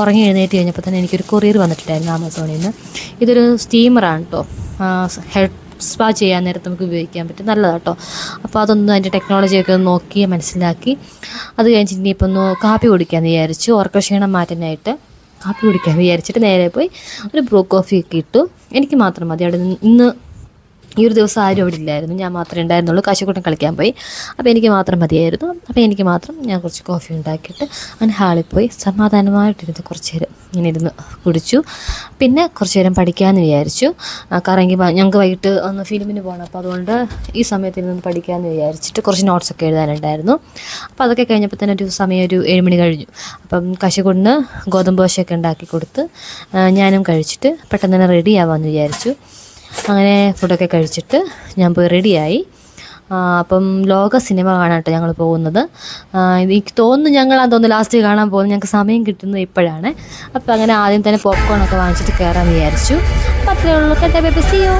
ഉറങ്ങി എഴുന്നേറ്റ് കഴിഞ്ഞപ്പോൾ തന്നെ എനിക്കൊരു കൊറിയർ വന്നിട്ടുണ്ടായിരുന്നു ആമസോണിൽ നിന്ന്. ഇതൊരു സ്റ്റീമറാണ് കേട്ടോ. ഹെഡ് സ്പാ ചെയ്യാൻ നേരത്ത് നമുക്ക് ഉപയോഗിക്കാൻ പറ്റും, നല്ലതാണ് കേട്ടോ. അപ്പോൾ അതൊന്ന് അതിൻ്റെ ടെക്നോളജിയൊക്കെ ഒന്ന് നോക്കി മനസ്സിലാക്കി അത് കഴിഞ്ഞിട്ട് ഇനിയിപ്പോൾ ഒന്ന് കാപ്പി കുടിക്കാമെന്ന് വിചാരിച്ചു. ഉറക്കക്ഷീണം മാറ്റാനായിട്ട് കാപ്പി കുടിക്കാമെന്ന് വിചാരിച്ചിട്ട് നേരെ പോയി ഒരു ബ്രൂ കോഫി ഒക്കെ ഇട്ടു. എനിക്ക് മാത്രം മതി. അവിടെ ഇന്ന് ഈ ഒരു ദിവസം ആരും അവിടെ ഇല്ലായിരുന്നു, ഞാൻ മാത്രമേ ഉണ്ടായിരുന്നുള്ളൂ. കാശിക്കൂട്ടൻ കളിക്കാൻ പോയി. അപ്പോൾ എനിക്ക് മാത്രം മതിയായിരുന്നു. അപ്പോൾ എനിക്ക് മാത്രം ഞാൻ കുറച്ച് കോഫി ഉണ്ടാക്കിയിട്ട് അങ്ങനെ ഹാളിൽ പോയി സമാധാനമായിട്ടിരുന്ന് കുറച്ച് നേരം ഇങ്ങനെ ഇരുന്ന് കുടിച്ചു. പിന്നെ കുറച്ച് നേരം പഠിക്കാമെന്ന് വിചാരിച്ചു. കറങ്ങി ഞങ്ങൾക്ക് വൈകിട്ട് ഒന്ന് ഫിലിമിന് പോകണം. അപ്പോൾ അതുകൊണ്ട് ഈ സമയത്ത് ഇരുന്ന് പഠിക്കാമെന്ന് വിചാരിച്ചിട്ട് കുറച്ച് നോട്ട്സൊക്കെ എഴുതാനുണ്ടായിരുന്നു. അപ്പോൾ അതൊക്കെ കഴിഞ്ഞപ്പോൾ തന്നെ ഒരു സമയം ഒരു 7 മണി കഴിഞ്ഞു. അപ്പം കാശിക്കൂട്ടിന് ഗോതമ്പ് ദോശയൊക്കെ ഉണ്ടാക്കി കൊടുത്ത് ഞാനും കഴിച്ചിട്ട് പെട്ടെന്ന് തന്നെ റെഡി ആവാമെന്ന് വിചാരിച്ചു. അങ്ങനെ ഫുഡൊക്കെ കഴിച്ചിട്ട് ഞാൻ പോയി റെഡിയായി. അപ്പം ലോക സിനിമ കാണാനായിട്ട് ഞങ്ങൾ പോകുന്നത്. എനിക്ക് തോന്നുന്നു ഞങ്ങളാന്ന് തോന്നുന്നു ലാസ്റ്റ് കാണാൻ പോകുന്നത്. ഞങ്ങൾക്ക് സമയം കിട്ടുന്നത് ഇപ്പോഴാണ്. അപ്പോൾ അങ്ങനെ ആദ്യം തന്നെ പോപ്കോണൊക്കെ വാങ്ങിച്ചിട്ട് കയറാമെന്ന് വിചാരിച്ചു. അപ്പോൾ അത്രയേ ഉള്ളൂ. കേട്ടോ, ബൈ ബൈ, സീ യു.